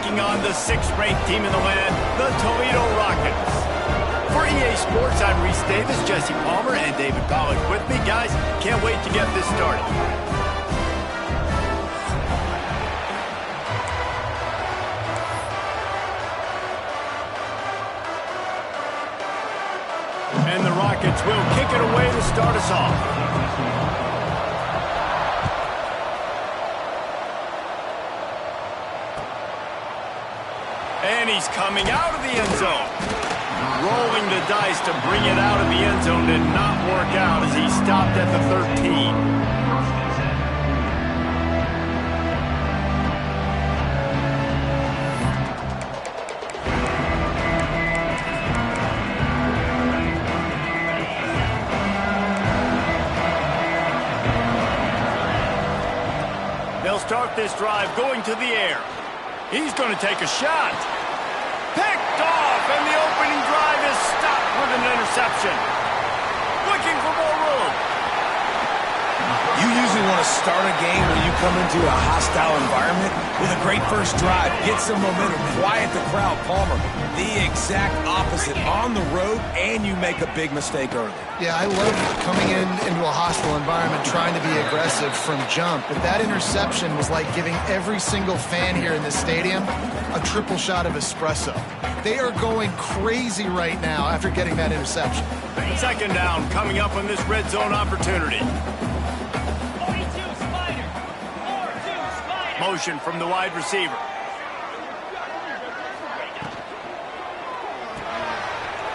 taking on the 6th-ranked team in the land, the Toledo Rockets. For EA Sports, I'm Reese Davis, Jesse Palmer, and David College with me. Guys, can't wait to get this started. And the Rockets will kick it away to start us off. And he's coming out of the end zone. Rolling the dice to bring it out of the end zone did not work out as he stopped at the 13. They'll start this drive going to the air. He's going to take a shot. Picked off, and the opening drive is stopped with an interception. Looking for more room. You usually want to start a game when you come into a hostile environment with a great first drive. Get some momentum, quiet the crowd. Palmer, the exact opposite. On the road, and you make a big mistake early. Yeah, I love coming into a hostile environment, trying to be aggressive from jump. But that interception was like giving every single fan here in this stadium a triple shot of espresso. They are going crazy right now after getting that interception. Second down coming up on this red zone opportunity. Motion from the wide receiver.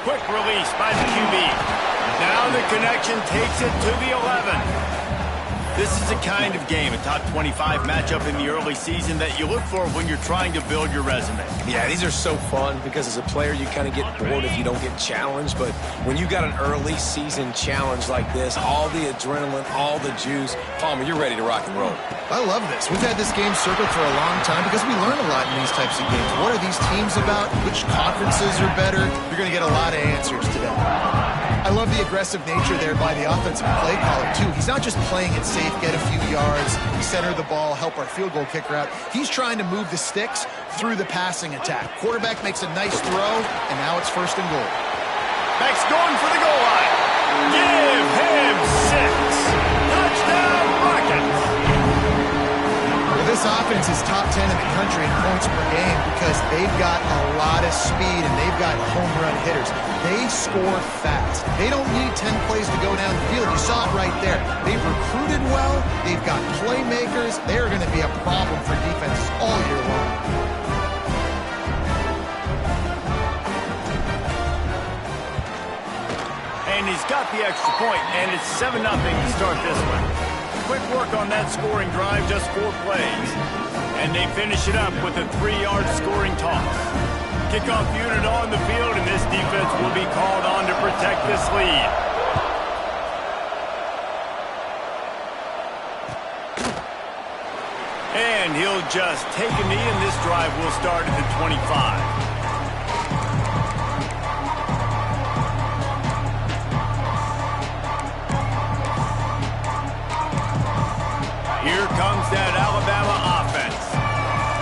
Quick release by the QB. Now the connection takes it to the 11. This is the kind of game, a top 25 matchup in the early season that you look for when you're trying to build your resume. Yeah, these are so fun because as a player you kind of get bored if you don't get challenged, but when you got an early season challenge like this, all the adrenaline, all the juice, Palmer, you're ready to rock and roll. I love this. We've had this game circled for a long time because we learn a lot in these types of games. What are these teams about? Which conferences are better? You're going to get a lot of answers today. I love the aggressive nature there by the offensive play caller, too. He's not just playing it safe, get a few yards, center the ball, help our field goal kicker out. He's trying to move the sticks through the passing attack. Quarterback makes a nice throw, and now it's 1st and goal. Back's going for the goal line. Give him 6. Touchdown, Rockets. Well, this offense is top 10 in the country in points per game because they've got a lot of speed and they've got home run hitters. They score fast. They don't need 10 plays to go down the field. You saw it right there. They've recruited well. They've got playmakers. They're going to be a problem for defenses all year long. And he's got the extra point, and it's 7-0 to start this one. Quick work on that scoring drive, just 4 plays. And they finish it up with a 3-yard scoring toss. Kickoff unit on the field, and this defense will be called on to protect this lead. And he'll just take a knee, and this drive will start at the 25. Here comes that Alabama offense.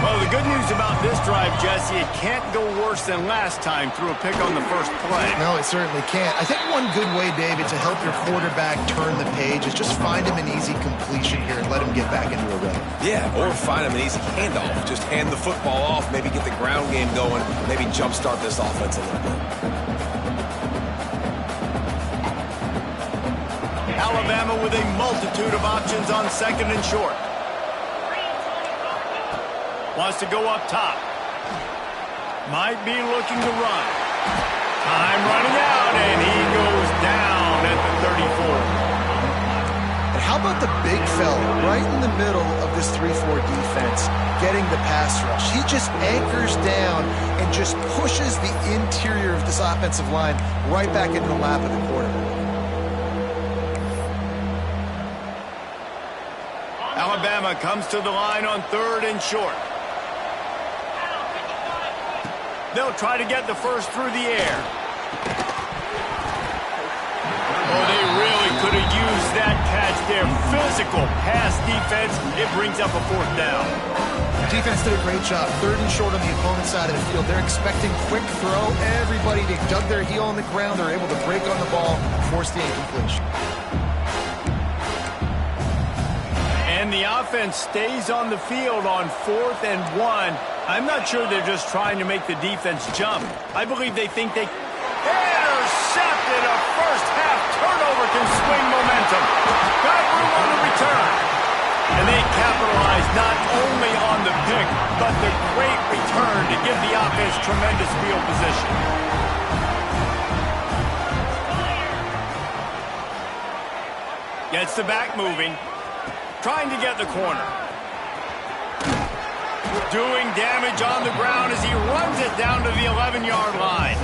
Well, the good news about this drive, Jesse, it can't go worse than last time through a pick on the first play. No, it certainly can't. I think one good way, David, to help your quarterback turn the page is just find him an easy completion here and let him get back into a rhythm. Yeah, or find him an easy handoff. Just hand the football off, maybe get the ground game going, maybe jumpstart this offense a little bit. Alabama with a multitude of options on 2nd and short. Wants to go up top. Might be looking to run. Time running out, and he goes down at the 34. And how about the big fella right in the middle of this 3-4 defense getting the pass rush? He just anchors down and just pushes the interior of this offensive line right back into the lap of the quarterback. Alabama comes to the line on 3rd and short. They'll try to get the first through the air. Oh, they really could have used that catch there. Physical pass defense. It brings up a 4th down. defense did a great job. 3rd and short on the opponent's side of the field. They're expecting quick throw. Everybody, they dug their heel on the ground. They're able to break on the ball, force the incompletion. And the offense stays on the field on 4th and 1. I'm not sure they're just trying to make the defense jump. I believe they think they intercepted. A first-half turnover can swing momentum. Got room on the return. And they capitalized not only on the pick, but the great return to give the offense tremendous field position. Gets the back moving. Trying to get the corner. Doing damage on the ground as he runs it down to the 11-yard line.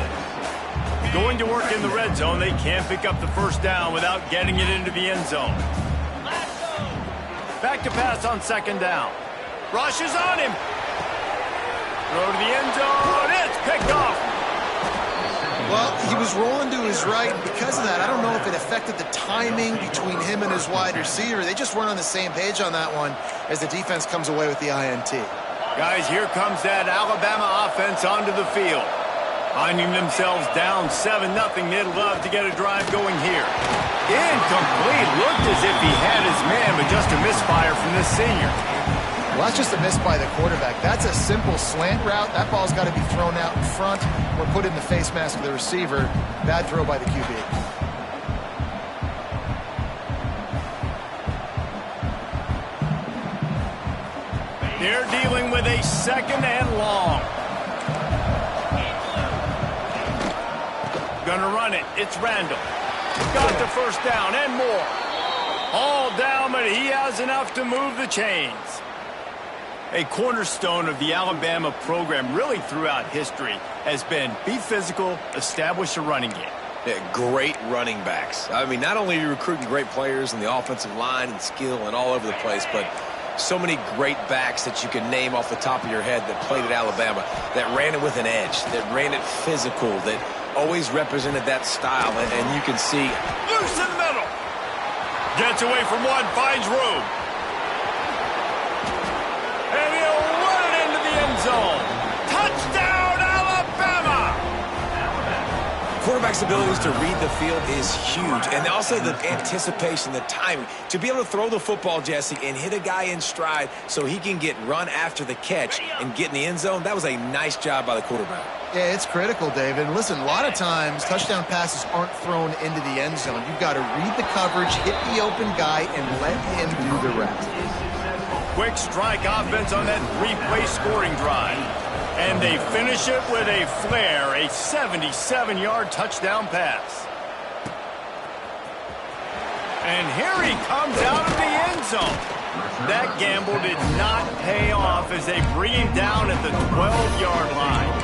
Going to work in the red zone. They can't pick up the first down without getting it into the end zone. Back to pass on 2nd down. Rushes on him. Throw to the end zone. It's picked off. Well, he was rolling to his right, and because of that, I don't know if it affected the timing between him and his wide receiver. They just weren't on the same page on that one as the defense comes away with the INT. Guys, here comes that Alabama offense onto the field. Finding themselves down 7-0, they'd love to get a drive going here. Incomplete. Looked as if he had his man, but just a misfire from this senior. Well, that's just a miss by the quarterback. That's a simple slant route. That ball's got to be thrown out in front or put in the face mask of the receiver. Bad throw by the QB. They're dealing with a 2nd and long. Gonna run it. It's Randall. Got the first down and more. All down, but he has enough to move the chains. A cornerstone of the Alabama program really throughout history has been be physical, establish a running game. Yeah, great running backs. I mean, not only are you recruiting great players in the offensive line and skill and all over the place, but so many great backs that you can name off the top of your head that played at Alabama, that ran it with an edge, that ran it physical, that always represented that style. And you can see loose in the middle. Gets away from one, finds room. And he'll run it into the end zone. Touchdown, Alabama! quarterback's abilities to read the field is huge. And also the anticipation, the timing. To be able to throw the football, Jesse, and hit a guy in stride so he can get run after the catch and get in the end zone, that was a nice job by the quarterback. Yeah, it's critical, David. And listen, a lot of times touchdown passes aren't thrown into the end zone. You've got to read the coverage, hit the open guy, and let him do the rest. Quick strike offense on that three-play scoring drive. And they finish it with a flair, a 77-yard touchdown pass. And here he comes out of the end zone. That gamble did not pay off as they bring him down at the 12-yard line.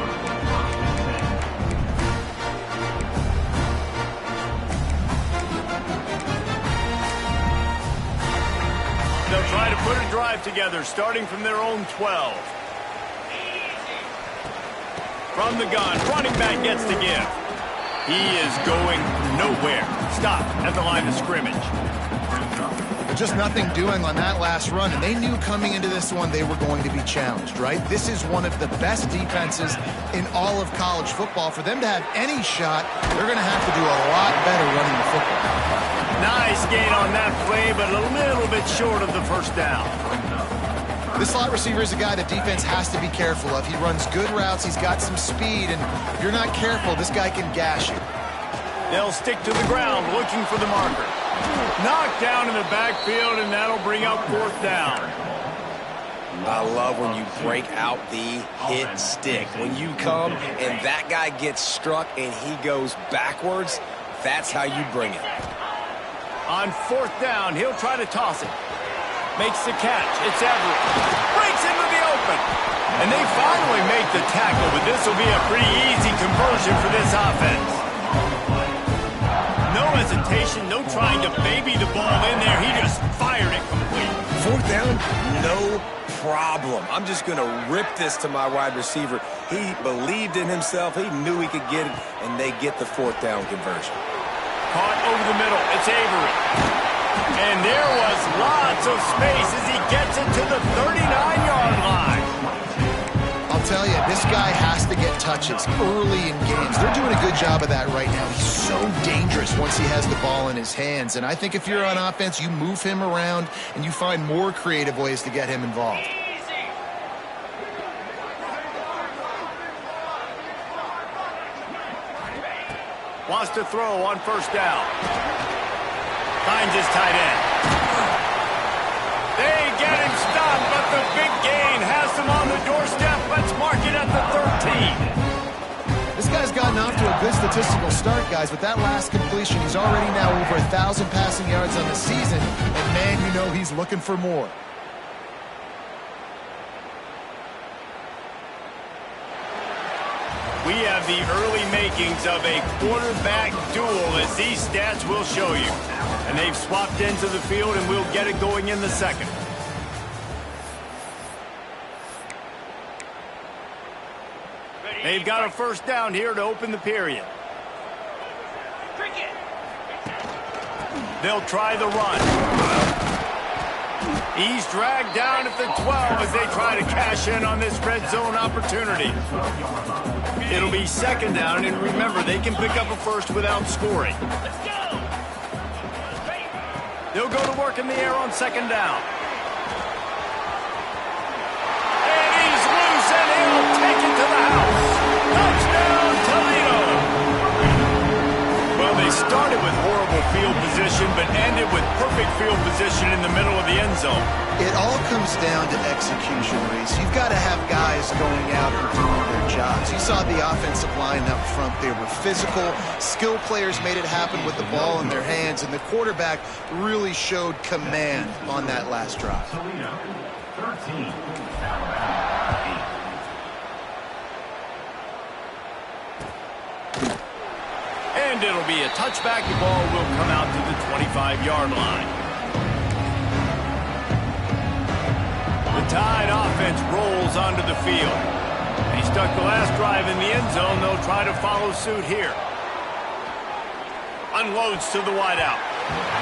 They'll try to put a drive together, starting from their own 12. From the gun, running back gets the give. He is going nowhere. Stop at the line of scrimmage. Just nothing doing on that last run, and they knew coming into this one they were going to be challenged, right? This is one of the best defenses in all of college football. For them to have any shot, they're going to have to do a lot better running the football. Nice gain on that play, but a little bit short of the first down. This slot receiver is a guy the defense has to be careful of. He runs good routes, he's got some speed, and if you're not careful, this guy can gash you. They'll stick to the ground, looking for the marker. Knocked down in the backfield, and that'll bring up fourth down. I love when you break out the hit stick. When you come and that guy gets struck and he goes backwards, that's how you bring it. On fourth down, he'll try to toss it. Makes the catch. It's Everett. Breaks into the open. And they finally make the tackle, but this will be a pretty easy conversion for this offense. No hesitation, no trying to baby the ball in there. He just fired it complete. Fourth down, no problem. I'm just going to rip this to my wide receiver. He believed in himself. He knew he could get it, and they get the fourth down conversion. Caught over the middle. It's Avery. And there was lots of space as he gets it to the 39-yard line. This guy has to get touches early in games. They're doing a good job of that right now. He's so dangerous once he has the ball in his hands. And I think if you're on offense, you move him around and you find more creative ways to get him involved. Wants to throw on first down. Finds his tight end. They get him stopped, but the big gain has him on the doorstep. Let's mark it at the 13. This guy's gotten off to a good statistical start, guys. With that last completion, he's already now over 1,000 passing yards on the season. And, man, you know he's looking for more. We have the early makings of a quarterback duel, as these stats will show you. And they've swapped into the field, and we'll get it going in the second. They've got a first down here to open the period. They'll try the run. He's dragged down at the 12 as they try to cash in on this red zone opportunity. It'll be second down, and remember, they can pick up a first without scoring. They'll go to work in the air on second down. And he's loose, and he'll take it to the house. Touchdown, Toledo! Well, they started with horrible field position, but ended with perfect field position in the middle of the end zone. It all comes down to execution, Reese. You've got to have guys going out and doing their jobs. You saw the offensive line up front. They were physical. Skill players made it happen with the ball in their hands, and the quarterback really showed command on that last drive. Toledo, 13. And it'll be a touchback. The ball will come out to the 25-yard line. The Tide offense rolls onto the field. He stuck the last drive in the end zone. They'll try to follow suit here. Unloads to the wideout.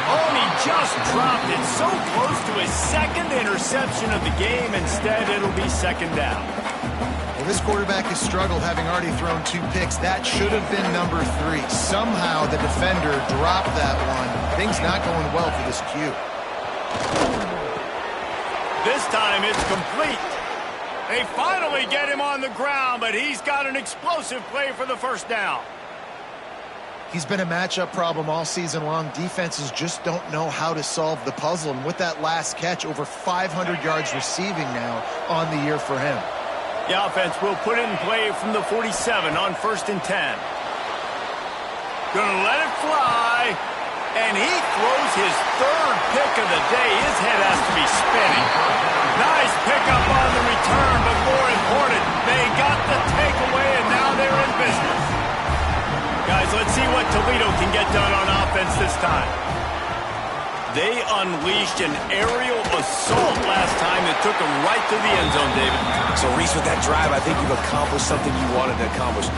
Oh, and he just dropped it so close to his second interception of the game. Instead, it'll be second down. Well, this quarterback has struggled, having already thrown 2 picks. That should have been number 3. Somehow the defender dropped that one. Things not going well for this Q. This time it's complete. They finally get him on the ground, but he's got an explosive play for the first down. He's been a matchup problem all season long. Defenses just don't know how to solve the puzzle. And with that last catch, over 500 yards receiving now on the year for him. The offense will put it in play from the 47 on 1st and 10. Gonna let it fly. And he throws his 3rd pick of the day. His head has to be spinning. Nice pickup on the return, but more important, they got the takeaway, and now they're in business. Guys, let's see what Toledo can get done on offense this time. They unleashed an aerial assault last time that took them right to the end zone, David. So, Reese, with that drive, I think you've accomplished something you wanted to accomplish.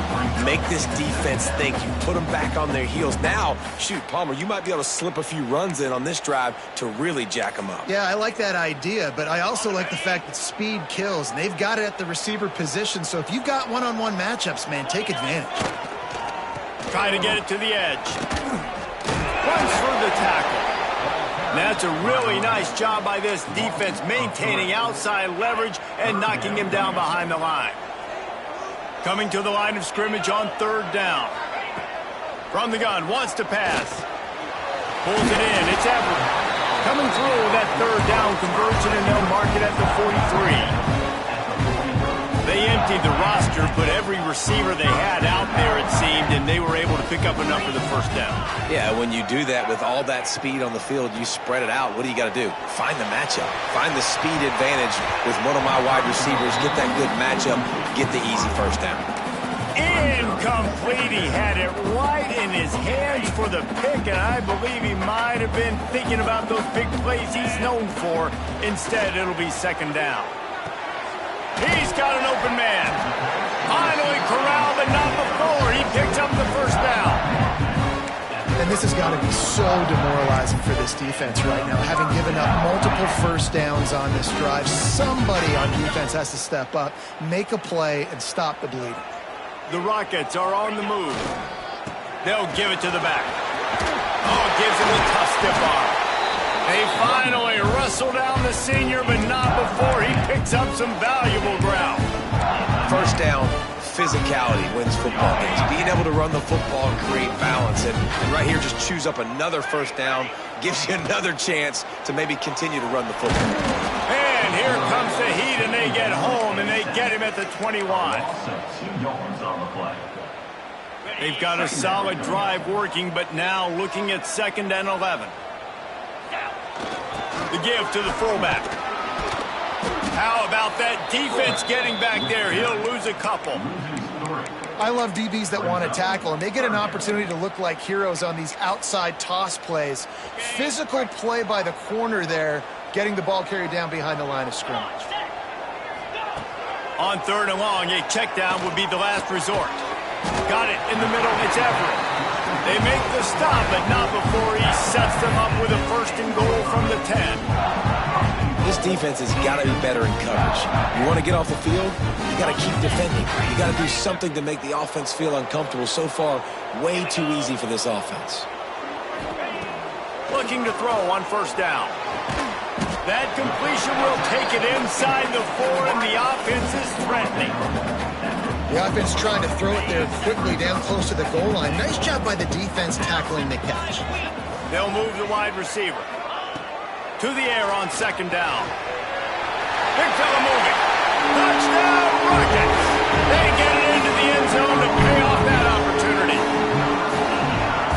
Make this defense think. You put them back on their heels. Now, shoot, Palmer, you might be able to slip a few runs in on this drive to really jack them up. Yeah, I like that idea, but I also like the fact that speed kills, and they've got it at the receiver position. So if you've got one-on-one matchups, man, take advantage. Try to get it to the edge. Runs for the tackle. That's a really nice job by this defense, maintaining outside leverage and knocking him down behind the line. Coming to the line of scrimmage on 3rd down. From the gun, wants to pass. Pulls it in, it's Everett. Coming through that 3rd down conversion, and they'll mark it at the 43. They emptied the roster, put every receiver they had out there, it seemed, and they were able to pick up enough for the first down. Yeah, when you do that with all that speed on the field, you spread it out. What do you got to do? Find the matchup. Find the speed advantage with one of my wide receivers. Get that good matchup. Get the easy first down. Incomplete. He had it right in his hands for the pick, and I believe he might have been thinking about those big plays he's known for. Instead, it'll be second down. He's got an open man. Finally corralled, but not before. He picks up the first down. And This has got to be so demoralizing for this defense right now, having given up multiple first downs on this drive. Somebody on defense has to step up, make a play, and stop the bleeding. The Rockets are on the move. They'll give it to the back. Oh, gives him a tough stiff arm. They finally wrestle down the senior, but not before he picks up some valuable ground. First down, physicality wins football games. Being able to run the football and create balance. And right here, just choose up another first down, gives you another chance to maybe continue to run the football. And here comes the heat, and they get home, and they get him at the 21. They've got a solid drive working, but now looking at 2nd and 11. The give to the fullback. How about that defense getting back there? He'll lose a couple. I love DBs that want to tackle, and they get an opportunity to look like heroes on these outside toss plays. Physical play by the corner there, getting the ball carried down behind the line of scrimmage. On 3rd and long, a check down would be the last resort. Got it in the middle. It's Everett. They make the stop, but not before he sets them up with a 1st and goal from the 10. This defense has got to be better in coverage. You want to get off the field, you got to keep defending. You got to do something to make the offense feel uncomfortable. So far, way too easy for this offense. Looking to throw on 1st down. That completion will take it inside the 4, and the offense is threatening. The offense trying to throw it there quickly down close to the goal line. Nice job by the defense tackling the catch. They'll move the wide receiver. To the air on 2nd down. Big fella moving. Touchdown, Rockets. They get it into the end zone to pay off that opportunity.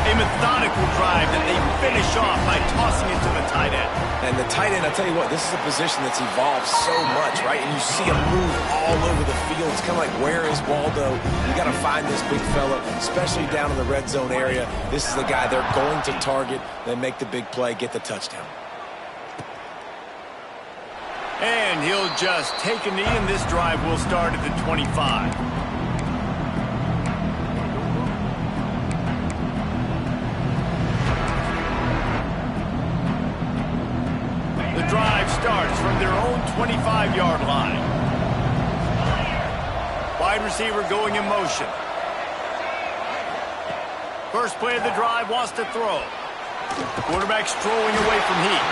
A methodical drive that they finish off by tossing it to the tight end. And the tight end, I'll tell you what, this is a position that's evolved so much, right? And you see him move all over the field. It's kind of like, where is Waldo? You got to find this big fella, especially down in the red zone area. This is the guy they're going to target, then make the big play, get the touchdown. And he'll just take a knee, and this drive will start at the 25. The drive starts from their own 25-yard line. Wide receiver going in motion. First play of the drive, wants to throw. Quarterback strolling away from heat.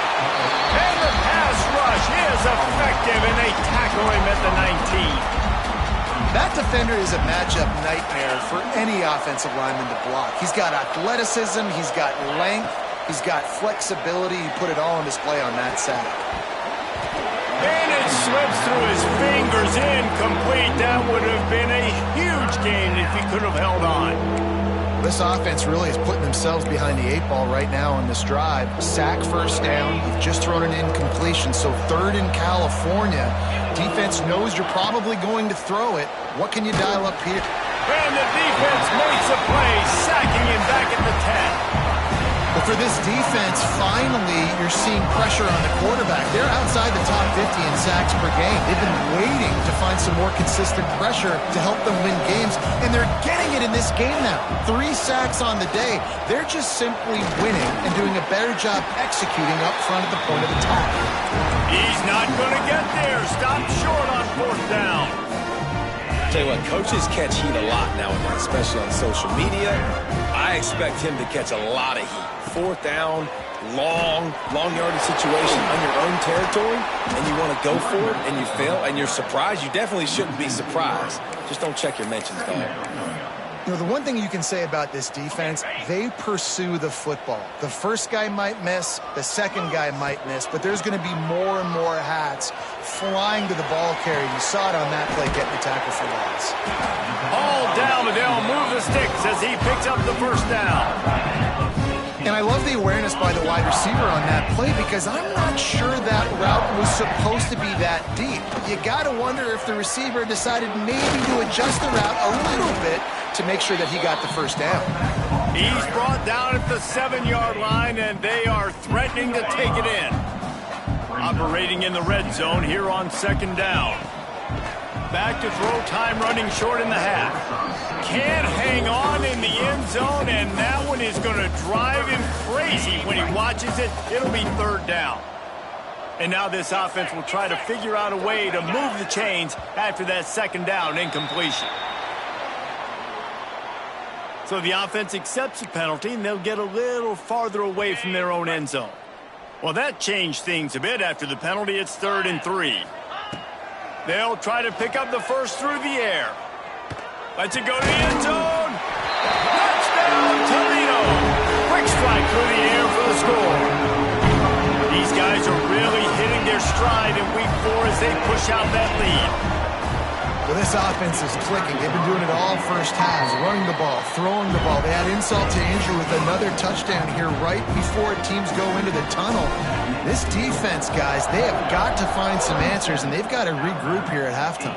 And the pass rush is effective, and they tackle him at the 19. That defender is a matchup nightmare for any offensive lineman to block. He's got athleticism, he's got length, he's got flexibility. He put it all on display on that sack. And it slips through his fingers, incomplete. That would have been a huge gain if he could have held on. This offense really is putting themselves behind the 8 ball right now on this drive. Sack, 1st down. You've just thrown an incompletion, so 3rd in California. Defense knows you're probably going to throw it. What can you dial up here? And the defense makes a play, sacking him back at the 10. But for this defense, finally, you're seeing pressure on the quarterback. They're outside the top 50 in sacks per game. They've been waiting to find some more consistent pressure to help them win games, and they're getting it in this game now. 3 sacks on the day. They're just simply winning and doing a better job executing up front at the point of attack. He's not going to get there. Stop short on 4th down. Tell you what, coaches catch heat a lot nowadays, especially on social media. I expect him to catch a lot of heat. 4th down, long yardage situation on your own territory, and you want to go for it, and you fail, and you're surprised. You definitely shouldn't be surprised. Just don't check your mentions, dog. You know, the one thing you can say about this defense, they pursue the football. The first guy might miss, the second guy might miss, but there's going to be more and more hats flying to the ball carrier. You saw it on that play, getting the tackle for loss. All down, and they'll move the sticks as he picks up the 1st down. And I love the awareness by the wide receiver on that play, because I'm not sure that route was supposed to be that deep. You got to wonder if the receiver decided maybe to adjust the route a little bit to make sure that he got the 1st down. He's brought down at the 7-yard line, and they are threatening to take it in. Operating in the red zone here on 2nd down. Back to throw, time running short in the half. Can't hang on in the end zone, and that one is going to drive him crazy when he watches it. It'll be third down. And now this offense will try to figure out a way to move the chains after that second down incompletion. So the offense accepts the penalty, and they'll get a little farther away from their own end zone. Well, that changed things a bit after the penalty. It's 3rd and 3. They'll try to pick up the first through the air. Lets it go to the end zone. Touchdown, Toledo. Quick strike through the air for the score. These guys are really hitting their stride in week 4 as they push out that lead. Well, this offense is clicking. They've been doing it all first halves, running the ball, throwing the ball. They had insult to injury with another touchdown here right before teams go into the tunnel. This defense, guys, they have got to find some answers, and they've got to regroup here at halftime.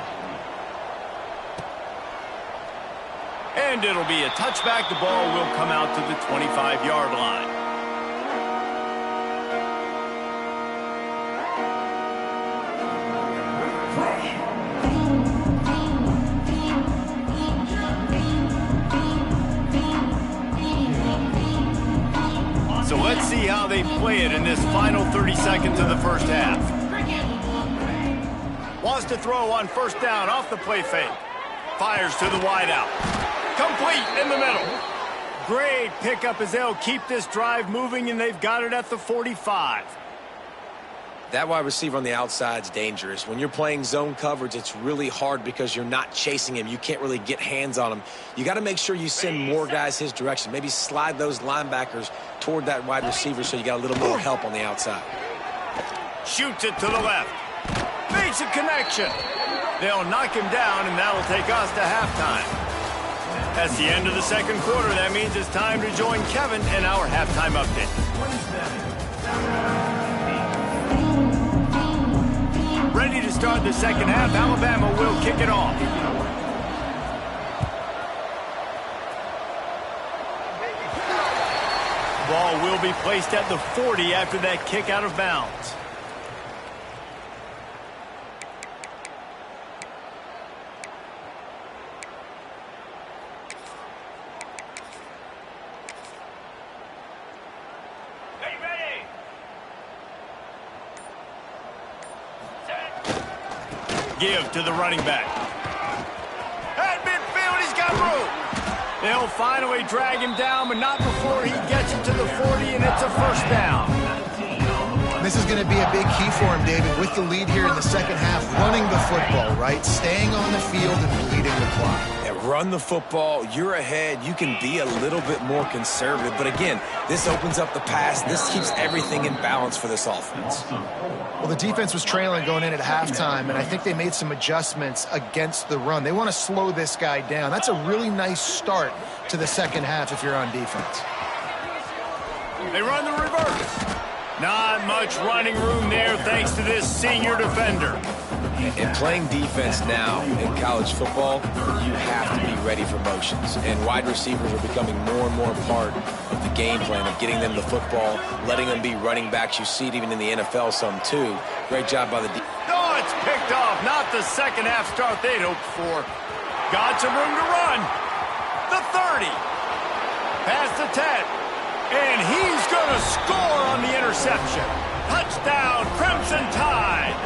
And it'll be a touchback. The ball will come out to the 25-yard line. So let's see how they play it in this final 30 seconds of the first half. Wants to throw on first down off the play fake. Fires to the wideout. Complete in the middle. Great pickup as they'll keep this drive moving, and they've got it at the 45. That wide receiver on the outside is dangerous. When you're playing zone coverage, it's really hard because you're not chasing him. You can't really get hands on him. You got to make sure you send more guys his direction. Maybe slide those linebackers toward that wide receiver so you got a little more help on the outside. Shoots it to the left. Makes a connection. They'll knock him down, and that'll take us to halftime. That's the end of the second quarter. That means it's time to join Kevin in our halftime update. Ready to start the second half. Alabama will kick it off. Ball will be placed at the 40 after that kick out of bounds. Give to the running back. At midfield, he's got room. They'll finally drag him down, but not before he gets it to the 40, and it's a first down. This is going to be a big key for him, David, with the lead here in the second half, running the football, right? Staying on the field and bleeding the clock. Run the football, you're ahead, you can be a little bit more conservative. But again, this opens up the pass. This keeps everything in balance for this offense. Well, the defense was trailing going in at halftime, and I think they made some adjustments against the run. They want to slow this guy down. That's a really nice start to the second half if you're on defense. They run the reverse. Not much running room there thanks to this senior defender. And playing defense now in college football, you have to be ready for motions. And wide receivers are becoming more and more part of the game plan of getting them the football, letting them be running backs. You see it even in the NFL some too. Great job by the defense. Oh, it's picked off. Not the second half start they'd hoped for. Got some room to run. The 30. Past the 10. And he's going to score on the interception. Touchdown, Crimson Tide.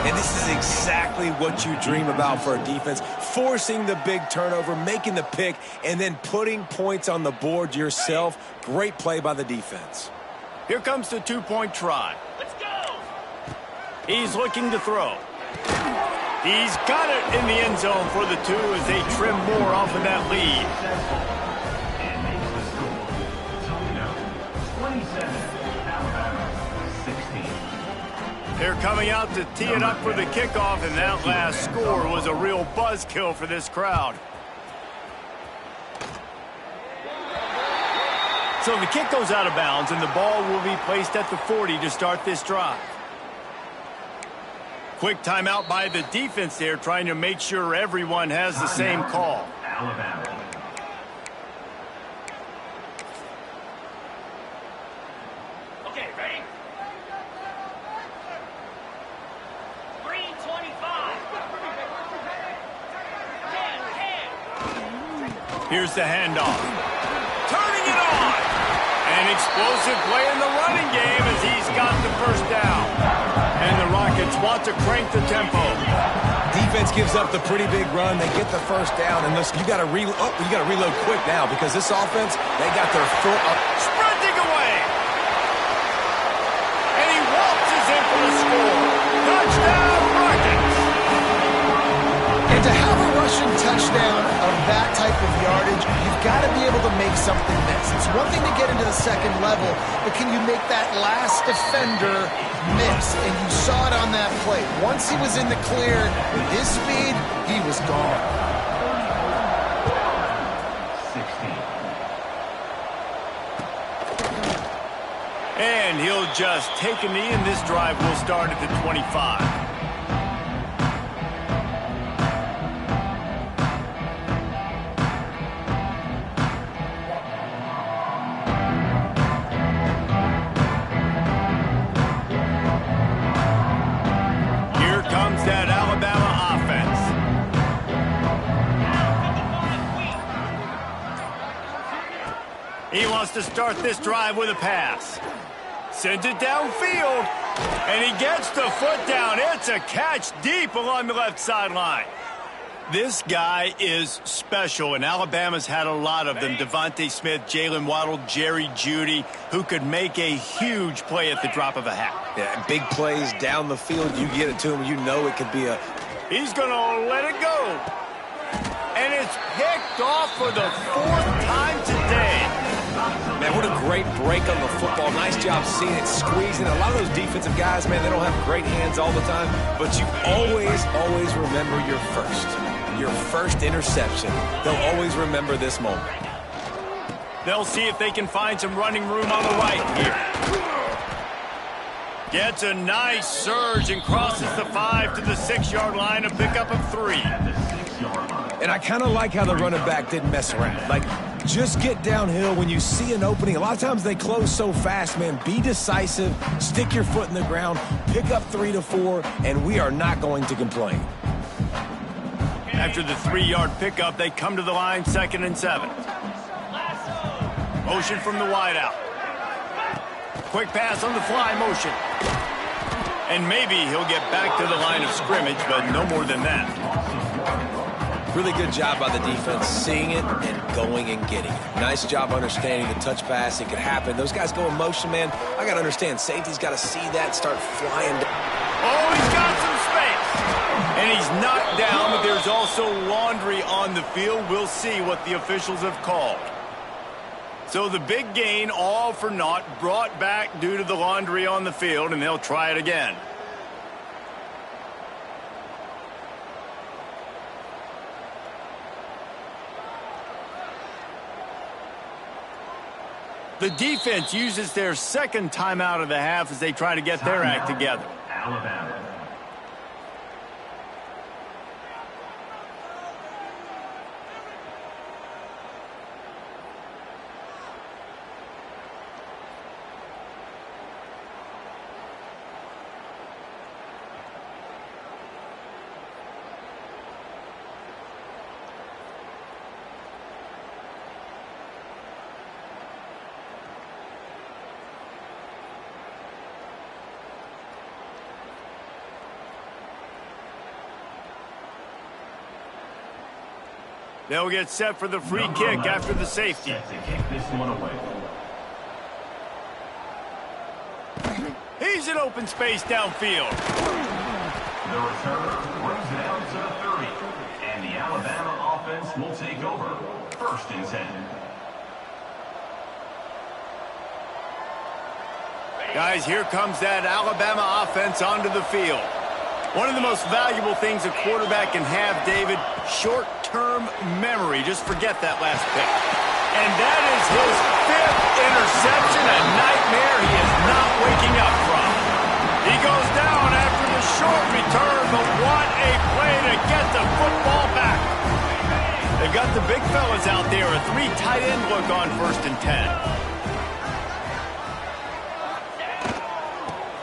And this is exactly what you dream about for a defense. Forcing the big turnover, making the pick, and then putting points on the board yourself. Great play by the defense. Here comes the two-point try. Let's go. He's looking to throw. He's got it in the end zone for the 2 as they trim more off of that lead. They're coming out to tee it up for the kickoff, and that last score was a real buzzkill for this crowd. So the kick goes out of bounds, and the ball will be placed at the 40 to start this drive. Quick timeout by the defense there, trying to make sure everyone has the same call. Alabama. Okay, ready? Green 25. Here's the handoff. Turning it on. An explosive play in the running game as he's got the first down. And the Rockets want to crank the tempo. Defense gives up the pretty big run. They get the first down, and listen, you got to reload quick now because this offense, they got their foot up. Sprinting away. And he waltzes in for the score. Touchdown, Rockets. And to have a rushing touchdown of that type of yardage, you've got to be able to make something miss. It's one thing to get into the second level, but can you make that last defender miss? And you saw it on that play. Once he was in the clear, with his speed, he was gone. 16. And he'll just take a knee, and this drive will start at the 25. That Alabama offense. He wants to start this drive with a pass. Sends it downfield, and he gets the foot down. It's a catch deep along the left sideline. This guy is special, and Alabama's had a lot of them. Devontae Smith, Jalen Waddle, Jerry Jeudy, who could make a huge play at the drop of a hat. Yeah, big plays down the field. You get it to him, you know it could be a... He's going to let it go. And it's picked off for the fourth time today. Man, what a great break on the football. Nice job seeing it, squeezing. A lot of those defensive guys, man, they don't have great hands all the time, but you always remember your first interception. They'll always remember this moment. They'll see if they can find some running room on the right here. Gets a nice surge and crosses the 5 to the 6-yard line, a pickup of 3. And I kind of like how the running back didn't mess around. Like, just get downhill when you see an opening. A lot of times they close so fast, man. Be decisive, stick your foot in the ground, pick up 3 to 4, and we are not going to complain. After the 3-yard pickup, they come to the line, 2nd and 7. Motion from the wideout. Quick pass on the fly motion. And maybe he'll get back to the line of scrimmage, but no more than that. Really good job by the defense, seeing it and going and getting it. Nice job understanding the touch pass. It could happen. Those guys go in motion, man. I got to understand. Safety's got to see that, start flying down. Oh, he's got some space. And he's knocked down, but there's also laundry on the field. We'll see what the officials have called. So the big gain, all for naught, brought back due to the laundry on the field, and they'll try it again. The defense uses their second timeout of the half as they try to get their act together. Alabama. They'll get set for the free kick after the safety. Set to kick this one away. He's in open space downfield. The return brings it out to the 30. And the Alabama offense will take over. 1st and 10. Guys, here comes that Alabama offense onto the field. One of the most valuable things a quarterback can have, David, short-term memory. Just forget that last pick. And that is his 5th interception, a nightmare he is not waking up from. He goes down after the short return, but what a play to get the football back. They've got the big fellas out there, a 3 tight end look on 1st and 10.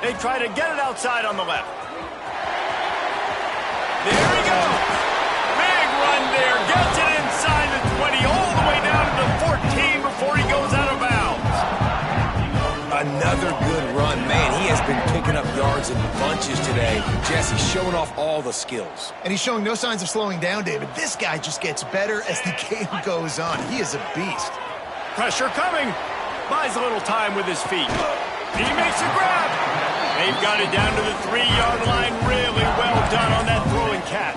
They try to get it outside on the left. There he goes. Big run there. Gets it inside the 20, all the in bunches today. Jesse showing off all the skills. And he's showing no signs of slowing down, David. This guy just gets better as the game goes on. He is a beast. Pressure coming. Buys a little time with his feet. He makes a grab. They've got it down to the 3-yard line. Really well done on that throw and catch.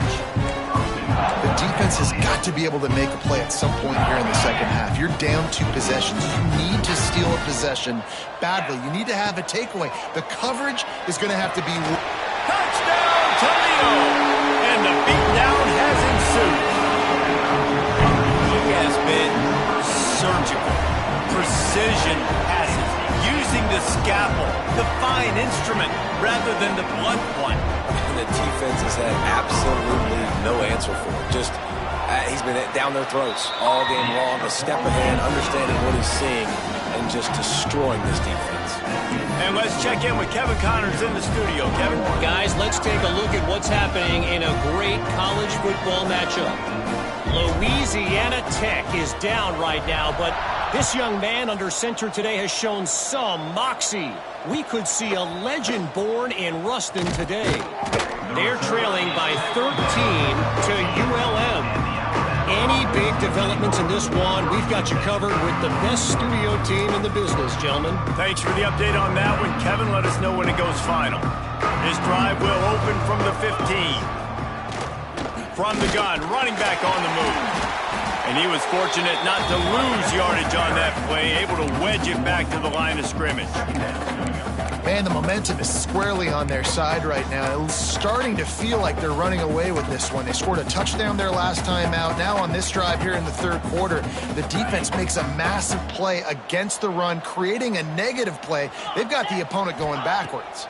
The defense has got to be able to make a play at some point here in the second half. You're down 2 possessions. You need to steal a possession badly. You need to have a takeaway. The coverage is going to have to be... Touchdown, Toledo! And the beatdown has ensued. He has been surgical. Precision passes. Using the scalpel, the fine instrument, rather than the blunt one. And the defense has had absolutely no answer for it. Just, he's been down their throats all game long, a step ahead, understanding what he's seeing, and just destroying this defense. And let's check in with Kevin Connors in the studio. Kevin? Guys, let's take a look at what's happening in a great college football matchup. Louisiana Tech is down right now, but this young man under center today has shown some moxie. We could see a legend born in Ruston today. They're trailing by 13 to ULM. Any big developments in this one, we've got you covered with the best studio team in the business, gentlemen. Thanks for the update on that one, Kevin. Let us know when it goes final. This drive will open from the 15. From the gun, running back on the move. And he was fortunate not to lose yardage on that play, able to wedge it back to the line of scrimmage. Man, the momentum is squarely on their side right now. It's starting to feel like they're running away with this one. They scored a touchdown their last time out. Now on this drive here in the third quarter, the defense makes a massive play against the run, creating a negative play. They've got the opponent going backwards.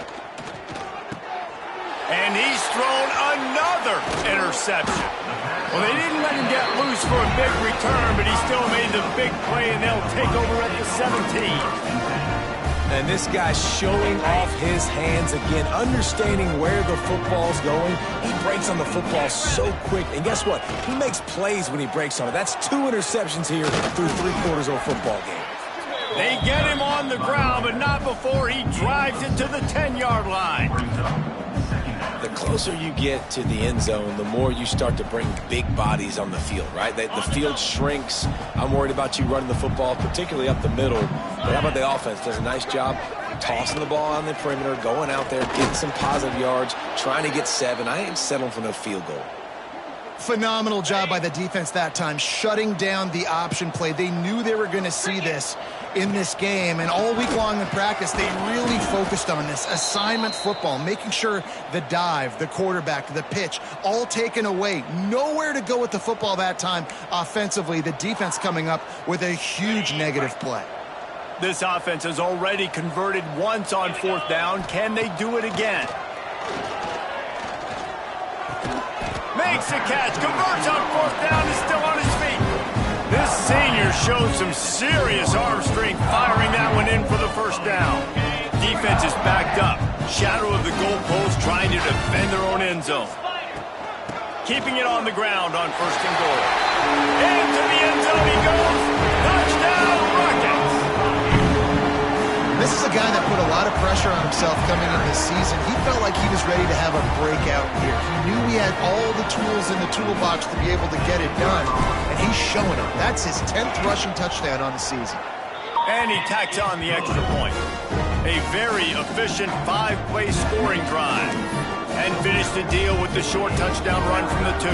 And he's thrown another interception. Well, they didn't let him get loose for a big return, but he still made the big play, and they'll take over at the 17. And this guy's showing off his hands again, understanding where the football's going. He breaks on the football so quick. And guess what? He makes plays when he breaks on it. That's 2 interceptions here through 3 quarters of a football game. They get him on the ground, but not before he drives it to the 10-yard line. The closer you get to the end zone, the more you start to bring big bodies on the field, right? The field shrinks. I'm worried about you running the football, particularly up the middle. But how about the offense? Does a nice job tossing the ball on the perimeter, going out there, getting some positive yards, trying to get 7. I ain't settling for no field goal. Phenomenal job by the defense that time, shutting down the option play. They knew they were going to see this in this game, and all week long in practice, they really focused on this assignment football, making sure the dive, the quarterback, the pitch, all taken away. Nowhere to go with the football that time offensively. The defense coming up with a huge negative play. This offense has already converted once on 4th down. Can they do it again? Makes a catch, converts on 4th down, is still on his feet. This senior shows some serious arm strength, firing that one in for the 1st down. Defense is backed up. Shadow of the goalpost, trying to defend their own end zone. Keeping it on the ground on 1st and goal. Into the end zone he goes. Touchdown, Rockets! This is a guy that put a lot of pressure on himself coming in this season. He felt like he was ready to have a breakout year. He knew he had all the tools in the toolbox to be able to get it done, and he's showing them. That's his 10th rushing touchdown on the season. And he tacks on the extra point. A very efficient 5-play scoring drive. And finished the deal with the short touchdown run from the 2.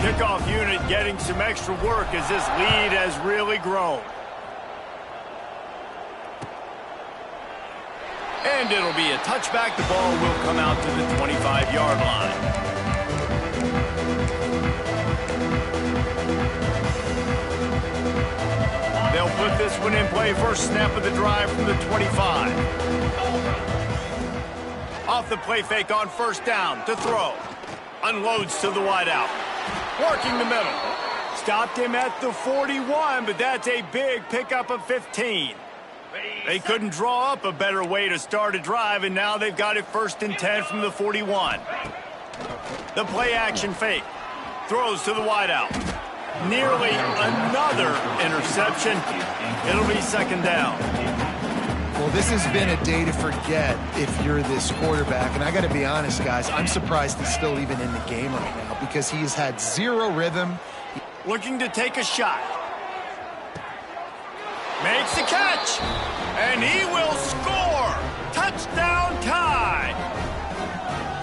Kickoff unit getting some extra work as this lead has really grown. And it'll be a touchback. The ball will come out to the 25-yard line. They'll put this one in play. First snap of the drive from the 25. Off the play fake on 1st down to throw. Unloads to the wideout. Working the middle. Stopped him at the 41, but that's a big pickup of 15. They couldn't draw up a better way to start a drive, and now they've got it 1st and 10 from the 41. The play action fake. Throws to the wideout. Nearly another interception. It'll be 2nd down. Well, this has been a day to forget if you're this quarterback. And I got to be honest, guys, I'm surprised he's still even in the game right now because he's had zero rhythm. Looking to take a shot. Makes the catch. And he will score. Touchdown tie.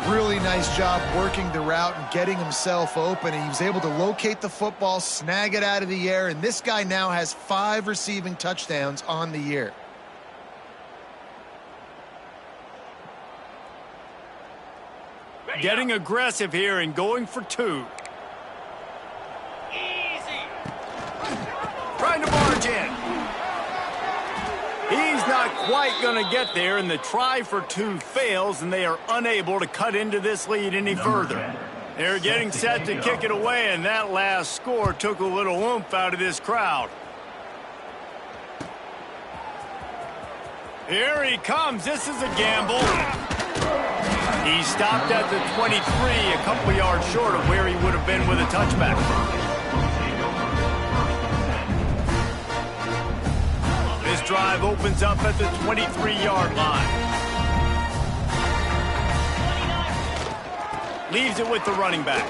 Really nice job working the route and getting himself open. And he was able to locate the football, snag it out of the air. And this guy now has 5 receiving touchdowns on the year. Getting aggressive here and going for 2. Easy. Trying to barge in. He's not quite going to get there, and the try for 2 fails, and they are unable to cut into this lead any further. They're getting set to kick it away, and that last score took a little oomph out of this crowd. Here he comes. This is a gamble. He stopped at the 23, a couple yards short of where he would have been with a touchback. This drive opens up at the 23-yard line. Leaves it with the running back.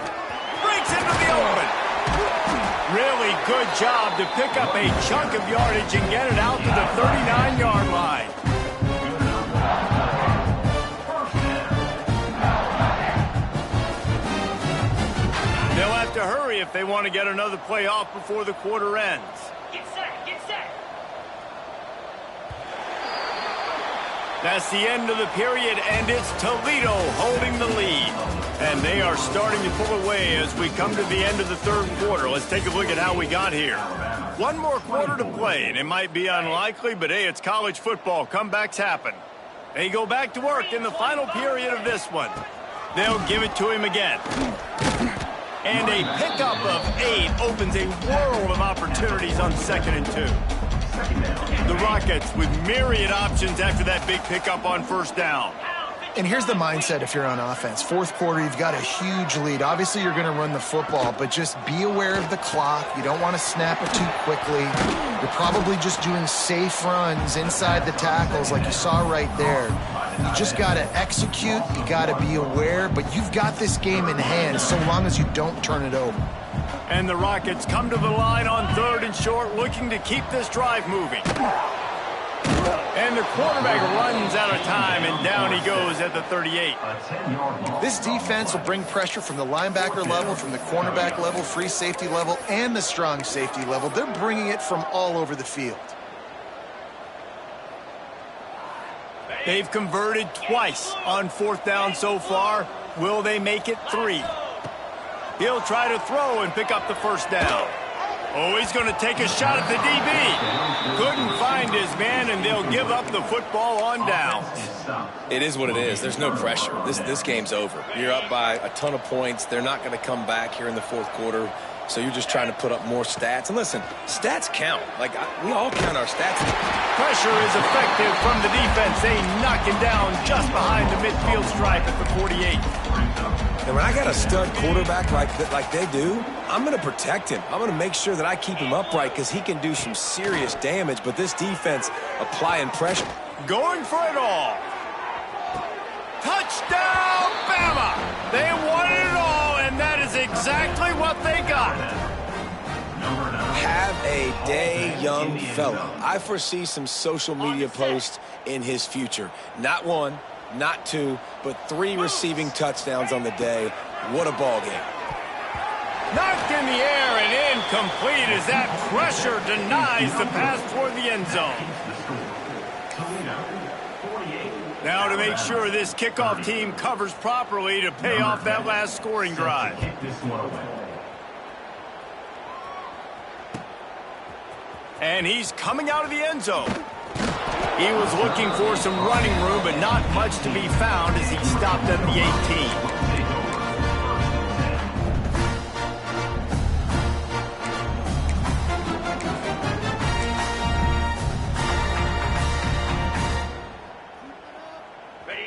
Breaks into the open. Really good job to pick up a chunk of yardage and get it out to the 39-yard line. They'll have to hurry if they want to get another play off before the quarter ends. Get set. Get set. That's the end of the period, and it's Toledo holding the lead. And they are starting to pull away as we come to the end of the third quarter. Let's take a look at how we got here. One more quarter to play, and it might be unlikely, but hey, it's college football. Comebacks happen. They go back to work in the final period of this one. They'll give it to him again. And a pickup of 8 opens a world of opportunities on 2nd and 2. The Rockets with myriad options after that big pickup on 1st down. And here's the mindset if you're on offense. 4th quarter, you've got a huge lead. Obviously, you're going to run the football, but just be aware of the clock. You don't want to snap it too quickly. You're probably just doing safe runs inside the tackles like you saw right there. You just got to execute. You got to be aware, but you've got this game in hand so long as you don't turn it over. And the Rockets come to the line on 3rd and short, looking to keep this drive moving. And the quarterback runs out of time, and down he goes at the 38. This defense will bring pressure from the linebacker level, from the cornerback level, free safety level, and the strong safety level. They're bringing it from all over the field. They've converted twice on 4th down so far. Will they make it 3? He'll try to throw and pick up the 1st down. Oh, he's going to take a shot at the DB. Couldn't find his man, and they'll give up the football on downs. It is what it is. There's no pressure. This game's over. You're up by a ton of points. They're not going to come back here in the 4th quarter. So you're just trying to put up more stats. And listen, stats count. We all count our stats. Pressure is effective from the defense. They knock him down just behind the midfield stripe at the 48. And when I got a stud quarterback like they do, I'm going to protect him. I'm going to make sure that I keep him upright because he can do some serious damage. But this defense applying pressure. Going for it all. Touchdown, Bama! They wanted it all, and that is exactly what they got. Have a day, young fella. I foresee some social media posts in his future. Not 1, not 2, but 3 receiving touchdowns on the day. What a ball game. Knocked in the air and incomplete as that pressure denies the pass toward the end zone. Now to make sure this kickoff team covers properly to pay off that last scoring drive. And he's coming out of the end zone. He was looking for some running room, but not much to be found as he stopped at the 18.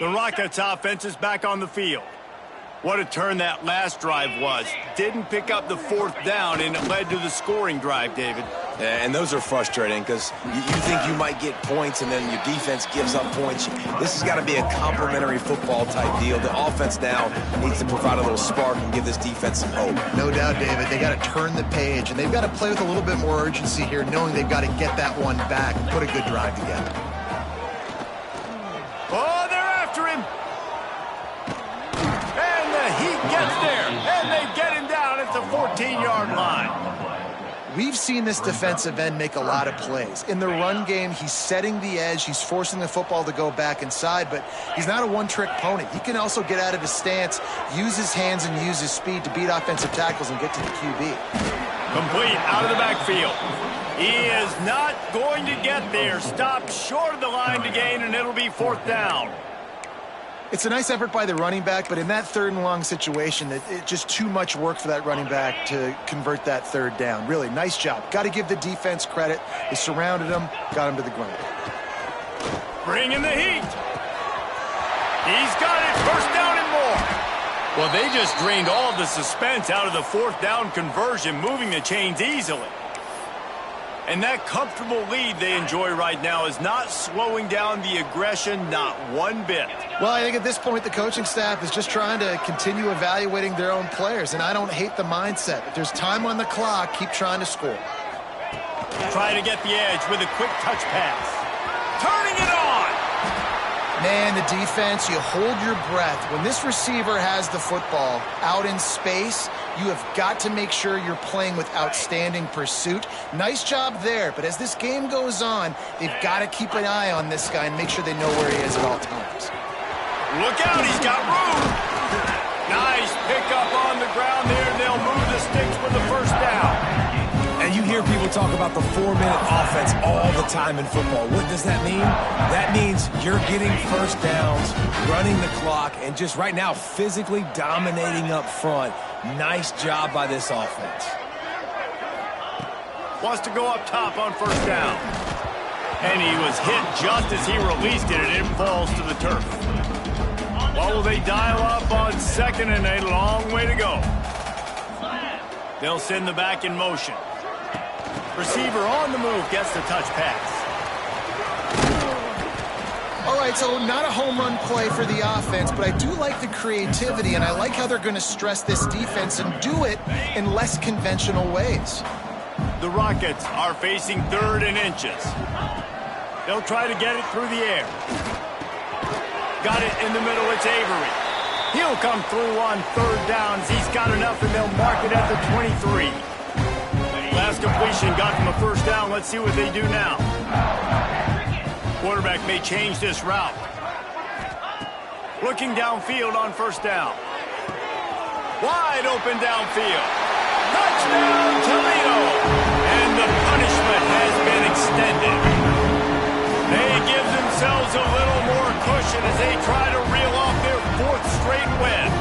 The Rockets offense is back on the field. What a turn that last drive was. Didn't pick up the 4th down, and it led to the scoring drive, David. And those are frustrating because you think you might get points and then your defense gives up points. This has got to be a complementary football type deal. The offense now needs to provide a little spark and give this defense some hope. No doubt, David. They got to turn the page, and they've got to play with a little bit more urgency here, knowing they've got to get that one back and put a good drive together. Oh, they're after him. And the Heat gets there, and they get him down at the 14-yard line. We've seen this defensive end make a lot of plays. In the run game, he's setting the edge. He's forcing the football to go back inside, but he's not a one-trick pony. He can also get out of his stance, use his hands, and use his speed to beat offensive tackles and get to the QB. Complete out of the backfield. He is not going to get there. Stopped short of the line to gain, and it'll be 4th down. It's a nice effort by the running back, but in that 3rd and long situation, it's just too much work for that running back to convert that 3rd down. Really, nice job. Got to give the defense credit. They surrounded him, got him to the ground. Bring in the Heat. He's got it. 1st down and more. Well, they just drained all of the suspense out of the 4th down conversion, moving the chains easily. And that comfortable lead they enjoy right now is not slowing down the aggression, not one bit. Well, I think at this point the coaching staff is just trying to continue evaluating their own players, and I don't hate the mindset. If there's time on the clock, keep trying to score. Try to get the edge with a quick touch pass. Turning it on! Man, the defense, you hold your breath. When this receiver has the football out in space, you have got to make sure you're playing with outstanding pursuit. Nice job there, but as this game goes on, they've got to keep an eye on this guy and make sure they know where he is at all times. Look out, he's got room! Nice pickup on the ground there, and they'll move the sticks for the 1st down. And you hear people talk about the 4-minute offense all the time in football. What does that mean? That means you're getting 1st downs, running the clock, and just right now physically dominating up front. Nice job by this offense. Wants to go up top on 1st down. And he was hit just as he released it, and it falls to the turf. What will they dial up on 2nd and a long way to go? They'll send the back in motion. Receiver on the move gets the touch pass. All right, so not a home run play for the offense, but I do like the creativity, and I like how they're going to stress this defense and do it in less conventional ways. The Rockets are facing 3rd and inches. They'll try to get it through the air. Got it in the middle, it's Avery. He'll come through on 3rd downs. He's got enough, and they'll mark it at the 23. Last completion got them a 1st down. Let's see what they do now. Quarterback may change this route. Looking downfield on 1st down. Wide open downfield. Touchdown, Toledo! And the punishment has been extended. They give themselves a little more cushion as they try to reel off their 4th straight win.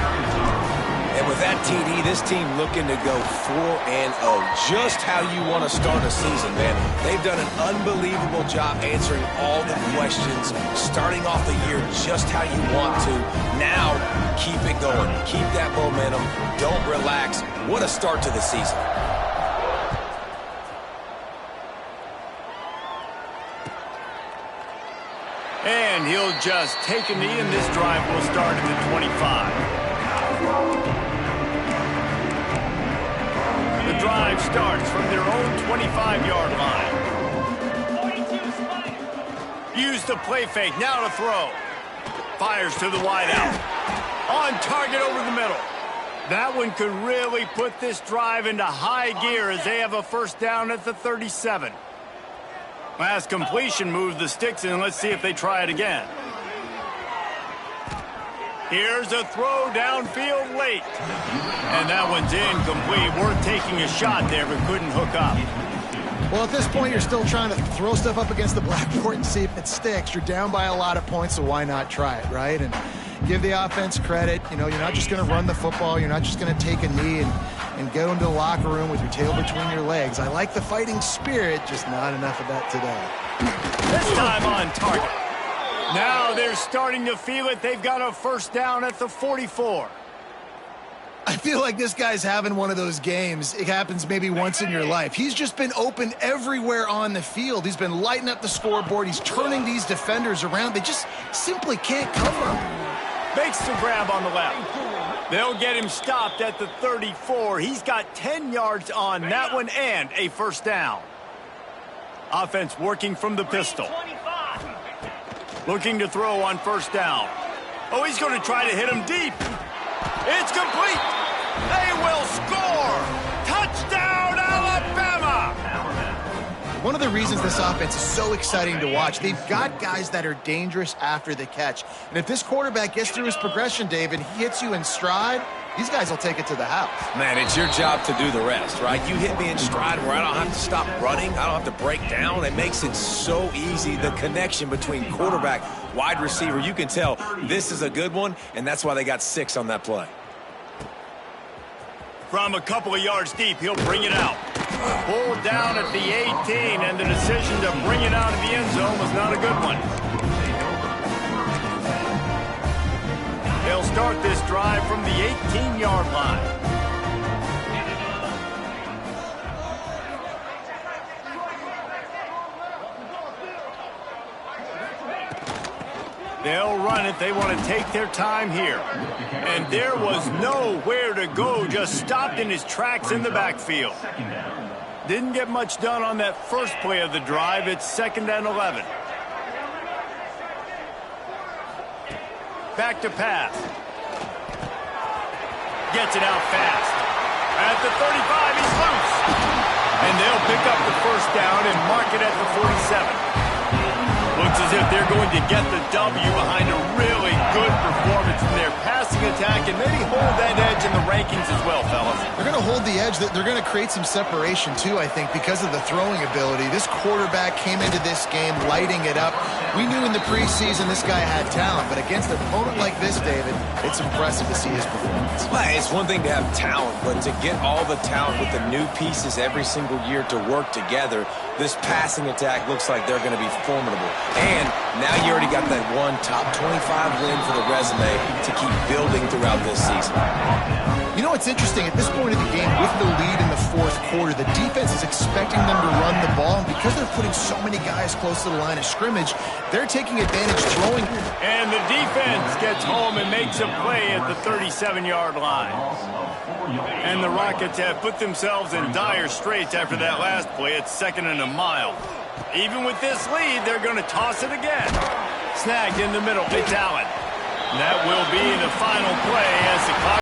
And with that TD, this team looking to go 4-0. Just how you want to start a season, man. They've done an unbelievable job answering all the questions, starting off the year just how you want to. Now, keep it going. Keep that momentum. Don't relax. What a start to the season. And he'll just take a knee, and this drive will start at the 25. The drive starts from their own 25-yard line. Use the play fake, now to throw. Fires to the wideout. On target over the middle. That one could really put this drive into high gear as they have a 1st down at the 37. Last completion moved the sticks in. Let's see if they try it again. Here's a throw downfield late. And that one's incomplete. Worth taking a shot there, but couldn't hook up. Well, at this point, you're still trying to throw stuff up against the blackboard and see if it sticks. You're down by a lot of points, so why not try it, right? And give the offense credit. You know, you're not just going to run the football. You're not just going to take a knee and go into the locker room with your tail between your legs. I like the fighting spirit, just not enough of that today. This time on target. Now they're starting to feel it. They've got a 1st down at the 44. I feel like this guy's having one of those games. It happens maybe once in your life. He's just been open everywhere on the field. He's been lighting up the scoreboard. He's turning these defenders around. They just simply can't cover him. Makes the grab on the left. They'll get him stopped at the 34. He's got 10 yards on that one and a first down. Offense working from the pistol. Looking to throw on first down. Oh, he's going to try to hit him deep. It's complete. They will score. Touchdown, Alabama. One of the reasons this offense is so exciting to watch, they've got guys that are dangerous after the catch. And if this quarterback gets through his progression, David, he hits you in stride, these guys will take it to the house. Man, it's your job to do the rest, right? You hit me in stride where I don't have to stop running. I don't have to break down. It makes it so easy, the connection between quarterback, wide receiver. You can tell this is a good one, and that's why they got 6 on that play. From a couple of yards deep, he'll bring it out. Pulled down at the 18, and the decision to bring it out of the end zone was not a good one. They'll start this drive from the 18-yard line. They'll run it. They want to take their time here. And there was nowhere to go, just stopped in his tracks in the backfield. Didn't get much done on that first play of the drive. It's 2nd and 11. Back to pass. Gets it out fast. At the 35, he's loose. And they'll pick up the first down and mark it at the 47. Looks as if they're going to get the W behind a really good performance in their passing attack and maybe hold that edge in the rankings as well, fellas. They're going to hold the edge. They're going to create some separation, too, I think, because of the throwing ability. This quarterback came into this game lighting it up. We knew in the preseason this guy had talent, but against an opponent like this, David, it's impressive to see his performance. Well, it's one thing to have talent, but to get all the talent with the new pieces every single year to work together, this passing attack looks like they're going to be formidable. And now you already got that one top 25 win for the resume to keep building throughout this season. You know what's interesting? At this point of the game, with the lead in the fourth quarter, the defense is expecting them to run the ball. And because they're putting so many guys close to the line of scrimmage, they're taking advantage throwing. And the defense gets home and makes a play at the 37-yard line. And the Rockets have put themselves in dire straits after that last play. It's 2nd and a mile. Even with this lead, they're going to toss it again. Snagged in the middle. It's Allen. That will be the final play as the clock